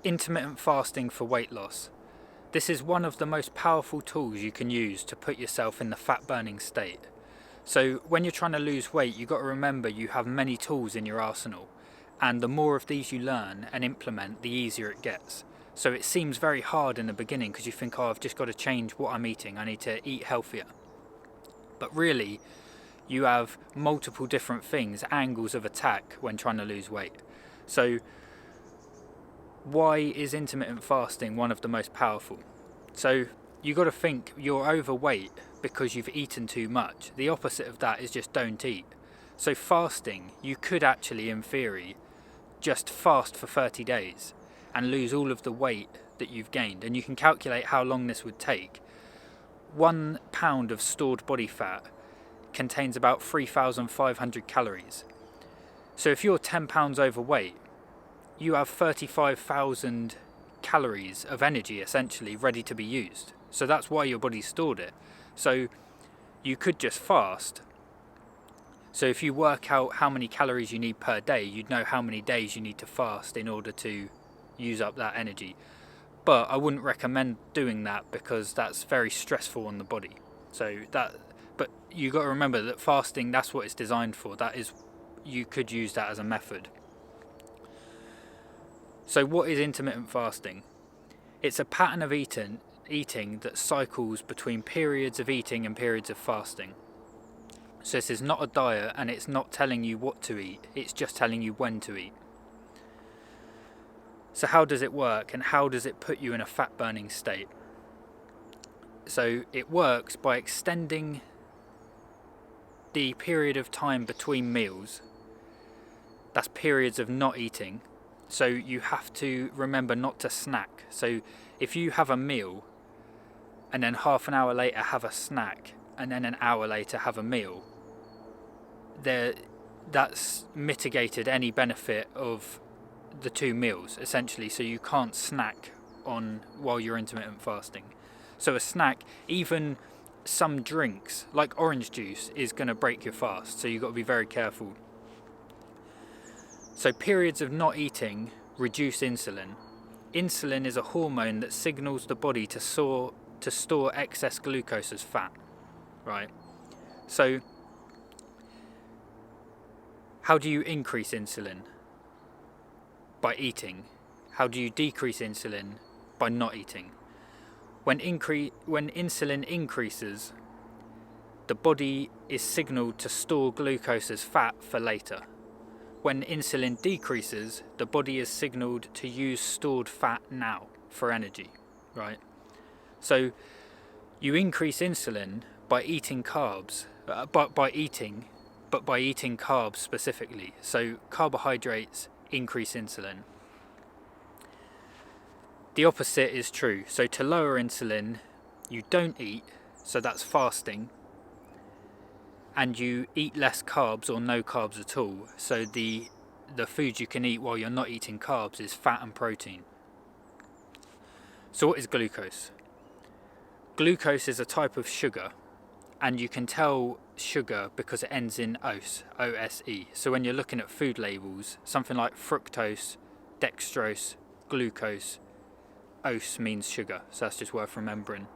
Intermittent fasting for weight loss. This is one of the most powerful tools you can use to put yourself in the fat burning state. So when you're trying to lose weight, you've got to remember you have many tools in your arsenal, and the more of these you learn and implement, the easier it gets. So it seems very hard in the beginning because you think, oh, I've just got to change what I'm eating, I need to eat healthier. But really, you have multiple different things, angles of attack when trying to lose weight. So why is intermittent fasting one of the most powerful? So you got to think you're overweight because you've eaten too much. The opposite of that is just don't eat. So fasting, you could actually, in theory, just fast for 30 days and lose all of the weight that you've gained. And you can calculate how long this would take. 1 pound of stored body fat contains about 3,500 calories. So if you're 10 pounds overweight, you have 35,000 calories of energy essentially ready to be used. So that's why your body stored it. So you could just fast. So if you work out how many calories you need per day, you'd know how many days you need to fast in order to use up that energy. But I wouldn't recommend doing that because that's very stressful on the body. But you got to remember that fasting, that's what it's designed for. That is, you could use that as a method. So what is intermittent fasting? It's a pattern of eating that cycles between periods of eating and periods of fasting. So this is not a diet, and it's not telling you what to eat, it's just telling you when to eat. So how does it work, and how does it put you in a fat burning state? So it works by extending the period of time between meals. That's periods of not eating. So you have to remember not to snack. So if you have a meal and then half an hour later have a snack and then an hour later have a meal, that's mitigated any benefit of the two meals essentially. So you can't snack on while you're intermittent fasting. So a snack, even some drinks like orange juice, is going to break your fast, so you've got to be very careful. So periods of not eating reduce insulin. Insulin is a hormone that signals the body to store excess glucose as fat, right? So how do you increase insulin? By eating. How do you decrease insulin? By not eating. When insulin increases, the body is signaled to store glucose as fat for later. When insulin decreases, the body is signaled to use stored fat now for energy, right? So you increase insulin by eating carbs, by eating carbs specifically. So carbohydrates increase insulin. The opposite is true. So to lower insulin, you don't eat, so that's fasting, and you eat less carbs or no carbs at all. So the food you can eat while you're not eating carbs is fat and protein. So what is glucose? Glucose is a type of sugar, and you can tell sugar because it ends in ose, O-S-E. So when you're looking at food labels, something like fructose, dextrose, glucose, ose means sugar, so that's just worth remembering.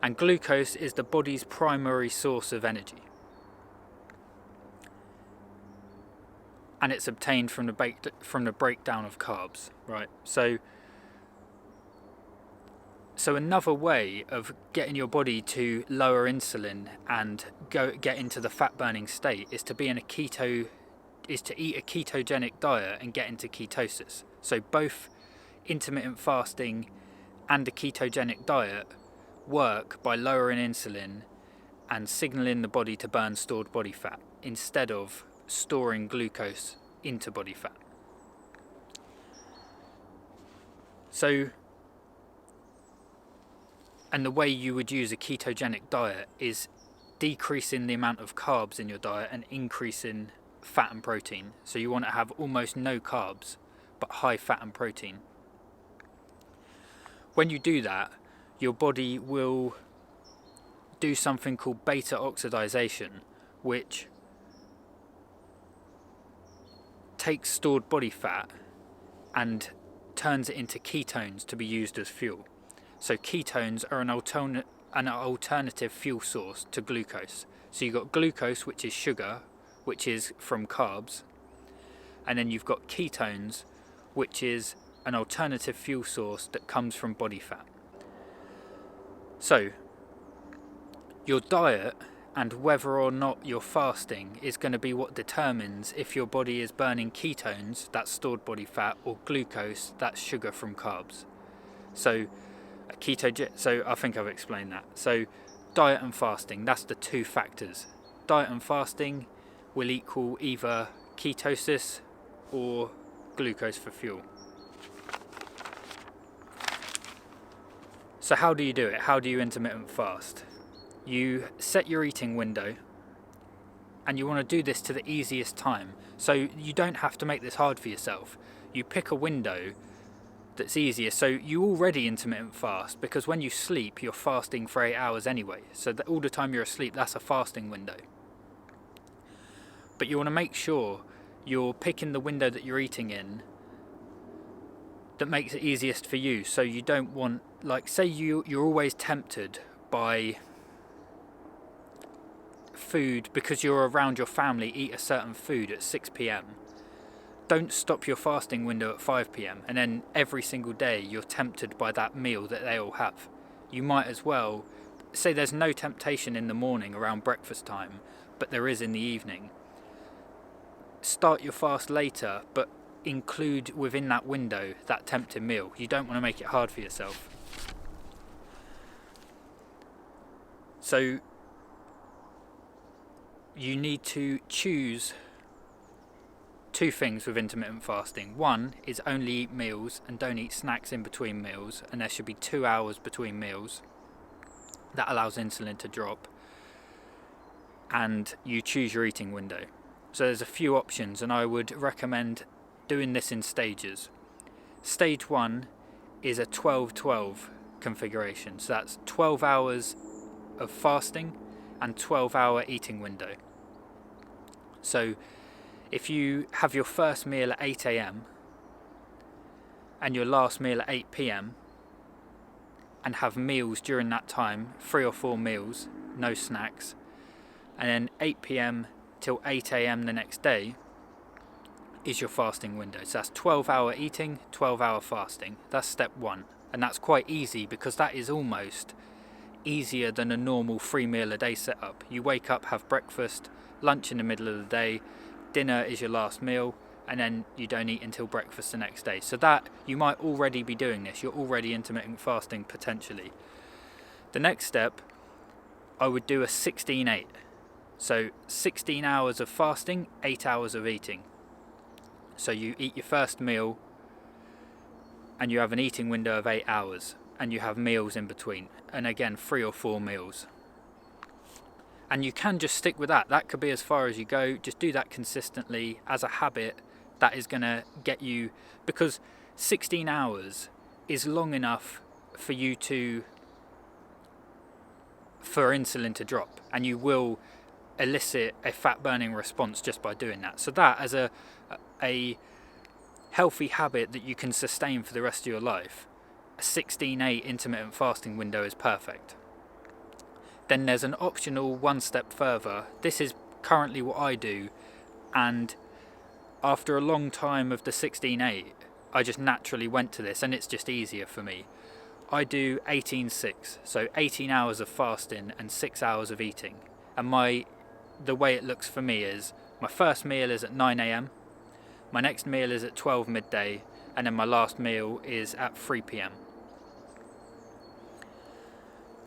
And glucose is the body's primary source of energy. And it's obtained from the breakdown of carbs, right? So another way of getting your body to lower insulin and get into the fat burning state is to eat a ketogenic diet and get into ketosis. So both intermittent fasting and a ketogenic diet work by lowering insulin and signaling the body to burn stored body fat instead of storing glucose into body fat. So, and the way you would use a ketogenic diet is decreasing the amount of carbs in your diet and increasing fat and protein. So you want to have almost no carbs but high fat and protein. When you do that, your body will do something called beta oxidation, which takes stored body fat and turns it into ketones to be used as fuel. So ketones are an alternative fuel source to glucose. So you've got glucose, which is sugar, which is from carbs, and then you've got ketones, which is an alternative fuel source that comes from body fat. So your diet and whether or not you're fasting is going to be what determines if your body is burning ketones, that's stored body fat, or glucose, that's sugar from carbs. So so I think I've explained that. So diet and fasting, that's the two factors. Diet and fasting will equal either ketosis or glucose for fuel. So how do you do it? How do you intermittent fast? You set your eating window, and you want to do this to the easiest time. So you don't have to make this hard for yourself. You pick a window that's easier. So you already intermittent fast, because when you sleep, you're fasting for 8 hours anyway. So that all the time you're asleep, that's a fasting window. But you want to make sure you're picking the window that you're eating in that makes it easiest for you. So you don't want, like, say you're always tempted by food because you're around your family, eat a certain food at 6 p.m. Don't stop your fasting window at 5 p.m. and then every single day you're tempted by that meal that they all have. You might as well say there's no temptation in the morning around breakfast time, but there is in the evening. Start your fast later, but include within that window that tempting meal. You don't want to make it hard for yourself. So you need to choose two things with intermittent fasting. One is only eat meals and don't eat snacks in between meals, and there should be 2 hours between meals. That allows insulin to drop, and you choose your eating window. So there's a few options, and I would recommend doing this in stages. Stage 1 is a 12-12 configuration, so that's 12 hours of fasting and 12-hour eating window. So if you have your first meal at 8 a.m. and your last meal at 8 p.m. and have meals during that time, 3 or 4 meals, no snacks, and then 8 p.m. till 8 a.m. the next day is your fasting window. So that's 12-hour eating, 12-hour fasting. That's step 1, and that's quite easy because that is almost easier than a normal 3 meal a day setup. You wake up, have breakfast, lunch in the middle of the day, dinner is your last meal, and then you don't eat until breakfast the next day. So that, you might already be doing this. You're already intermittent fasting potentially. The next step, I would do a 16-8. So 16 hours of fasting, 8 hours of eating. So you eat your first meal and you have an eating window of 8 hours, and you have meals in between, and again 3 or 4 meals. And you can just stick with that. That could be as far as you go. Just do that consistently as a habit. That is going to get you, because 16 hours is long enough for you for insulin to drop, and you will elicit a fat burning response just by doing that. So that, as a healthy habit that you can sustain for the rest of your life, a 16-8 intermittent fasting window is perfect. Then there's an optional one step further. This is currently what I do, and after a long time of the 16-8, I just naturally went to this, and it's just easier for me. I do 18-6, so 18 hours of fasting and 6 hours of eating. And the way it looks for me is, my first meal is at 9 a.m, my next meal is at 12 midday, and then my last meal is at 3 p.m.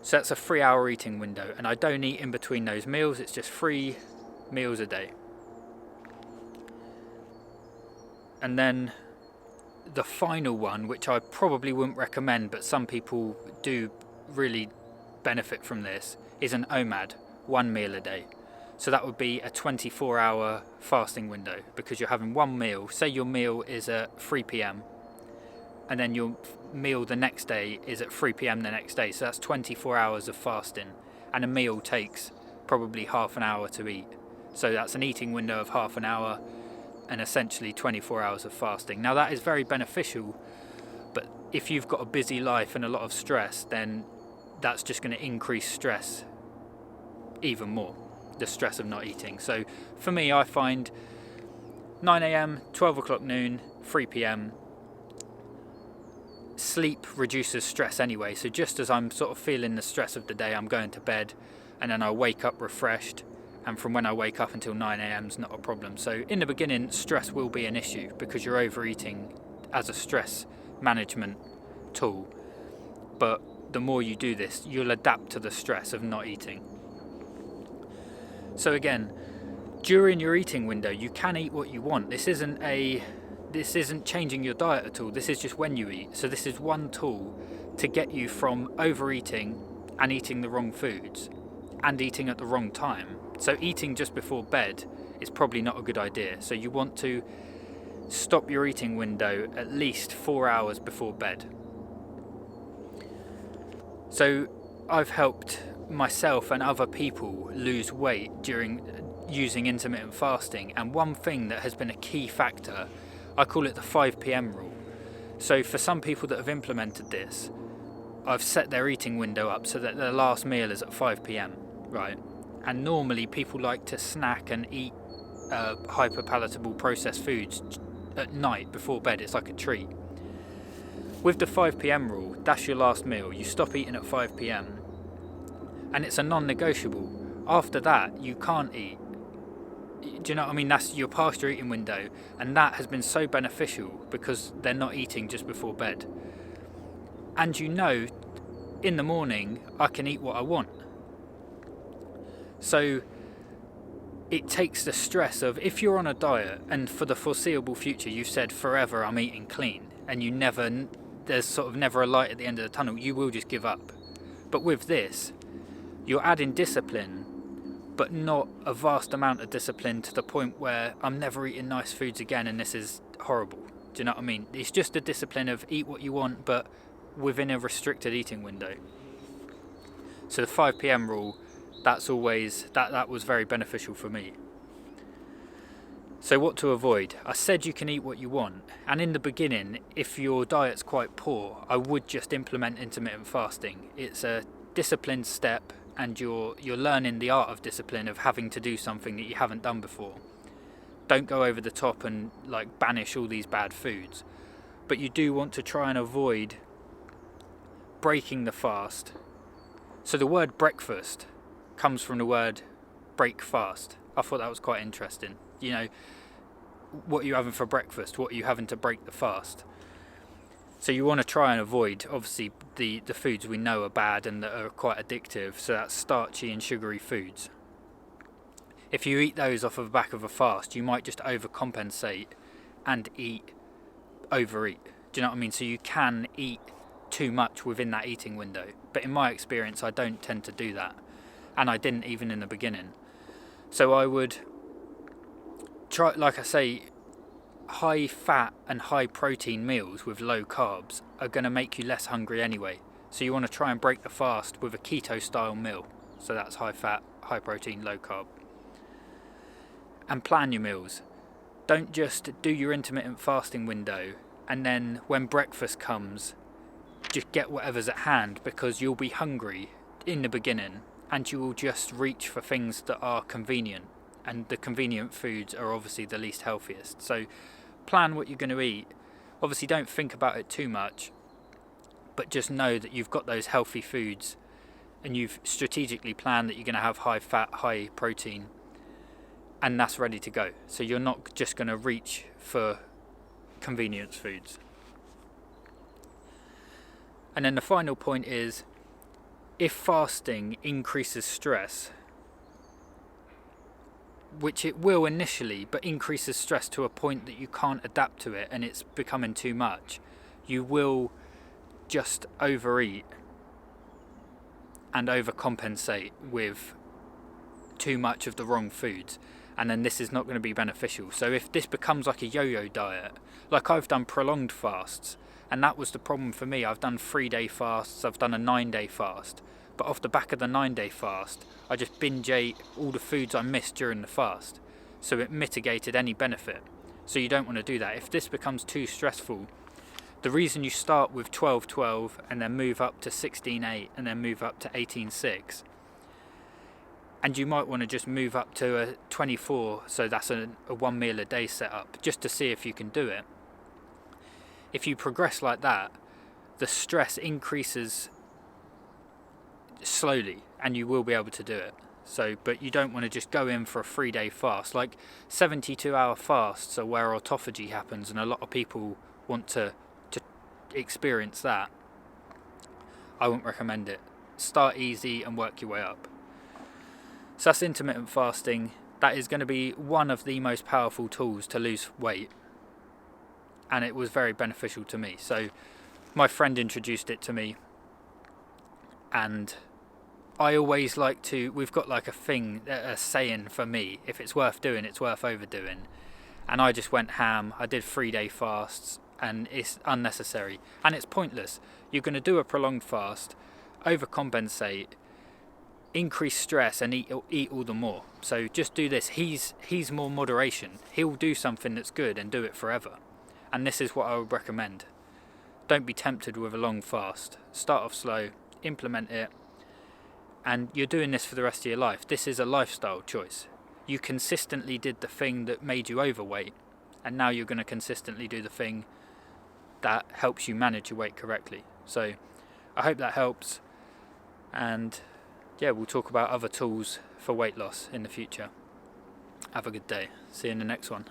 So that's a 3-hour eating window, and I don't eat in between those meals. It's just 3 meals a day. And then the final one, which I probably wouldn't recommend, but some people do really benefit from this, is an OMAD, 1 meal a day. So that would be a 24-hour fasting window, because you're having one meal. Say your meal is at 3 p.m. and then your meal the next day is at 3 p.m. the next day. So that's 24 hours of fasting, and a meal takes probably half an hour to eat. So that's an eating window of half an hour, and essentially 24 hours of fasting. Now that is very beneficial, but if you've got a busy life and a lot of stress, then that's just going to increase stress even more, the stress of not eating. So for me, I find 9 a.m, 12 o'clock noon, 3 p.m, sleep reduces stress anyway. So just as I'm sort of feeling the stress of the day, I'm going to bed, and then I wake up refreshed, and from when I wake up until 9 a.m. is not a problem. So in the beginning, stress will be an issue because you're overeating as a stress management tool, but the more you do this, you'll adapt to the stress of not eating. So again, during your eating window, you can eat what you want. This isn't changing your diet at all. This is just when you eat. So this is one tool to get you from overeating and eating the wrong foods and eating at the wrong time. So eating just before bed is probably not a good idea. So you want to stop your eating window at least 4 hours before bed. So I've helped myself and other people lose weight during using intermittent fasting, and one thing that has been a key factor, I call it the 5 p.m. rule. So for some people that have implemented this, I've set their eating window up so that their last meal is at 5 p.m, right? And normally people like to snack and eat hyperpalatable processed foods at night before bed. It's like a treat. With the 5 p.m. rule, that's your last meal. You stop eating at 5 p.m. and it's a non-negotiable. After that, you can't eat. Do you know what I mean? That's your past your eating window, and that has been so beneficial because they're not eating just before bed. And you know, in the morning, I can eat what I want. So it takes the stress of, if you're on a diet and for the foreseeable future you've said forever I'm eating clean, and there's sort of never a light at the end of the tunnel, you will just give up. But with this, you're adding discipline, but not a vast amount of discipline to the point where I'm never eating nice foods again and this is horrible. Do you know what I mean? It's just a discipline of eat what you want, but within a restricted eating window. So the 5 p.m. rule, that was very beneficial for me. So what to avoid? I said you can eat what you want, and in the beginning, if your diet's quite poor, I would just implement intermittent fasting. It's a disciplined step, and you're learning the art of discipline, of having to do something that you haven't done before. Don't go over the top and like banish all these bad foods, but you do want to try and avoid breaking the fast. So the word breakfast comes from the word break fast. I thought that was quite interesting. You know, what are you having for breakfast? What are you having to break the fast? So you want to try and avoid, obviously, the foods we know are bad and that are quite addictive. So that's starchy and sugary foods. If you eat those off of the back of a fast, you might just overcompensate and overeat. Do you know what I mean? So you can eat too much within that eating window. But in my experience, I don't tend to do that. And I didn't even in the beginning. So I would try, like I say, high fat and high protein meals with low carbs are going to make you less hungry anyway. So you want to try and break the fast with a keto style meal. So that's high fat, high protein, low carb. And plan your meals. Don't just do your intermittent fasting window and then when breakfast comes, just get whatever's at hand, because you'll be hungry in the beginning and you will just reach for things that are convenient. And the convenient foods are obviously the least healthiest. So plan what you're going to eat. Obviously don't think about it too much, but just know that you've got those healthy foods and you've strategically planned that you're going to have high fat, high protein, and that's ready to go. So you're not just going to reach for convenience foods. And then the final point is, if fasting increases stress, which it will initially, but increases stress to a point that you can't adapt to it and it's becoming too much, you will just overeat and overcompensate with too much of the wrong foods, and then this is not going to be beneficial. So if this becomes like a yo-yo diet, like I've done prolonged fasts, and that was the problem for me. I've done 3-day fasts, I've done a 9-day fast, but off the back of the 9-day fast, I just binge ate all the foods I missed during the fast, so it mitigated any benefit. So you don't want to do that. If this becomes too stressful, the reason you start with 12-12 and then move up to 16-8 and then move up to 18-6, and you might want to just move up to a 24, so that's a 1 meal a day setup, just to see if you can do it. If you progress like that, the stress increases slowly and you will be able to do it. So, but you don't want to just go in for a 3-day fast. Like 72-hour fasts are where autophagy happens, and a lot of people want to experience that. I wouldn't recommend it. Start easy and work your way up. So that's intermittent fasting. That is going to be one of the most powerful tools to lose weight, and it was very beneficial to me. So my friend introduced it to me, and I always like to, we've got like a saying for me, if it's worth doing, it's worth overdoing. And I just went ham. I did 3-day fasts, and it's unnecessary and it's pointless. You're going to do a prolonged fast, overcompensate, increase stress, and eat all the more. So just do this. He's more moderation. He'll do something that's good and do it forever. And this is what I would recommend. Don't be tempted with a long fast. Start off slow, implement it, and you're doing this for the rest of your life. This is a lifestyle choice. You consistently did the thing that made you overweight, and now you're going to consistently do the thing that helps you manage your weight correctly. So I hope that helps, and yeah, we'll talk about other tools for weight loss in the future. Have a good day. See you in the next one.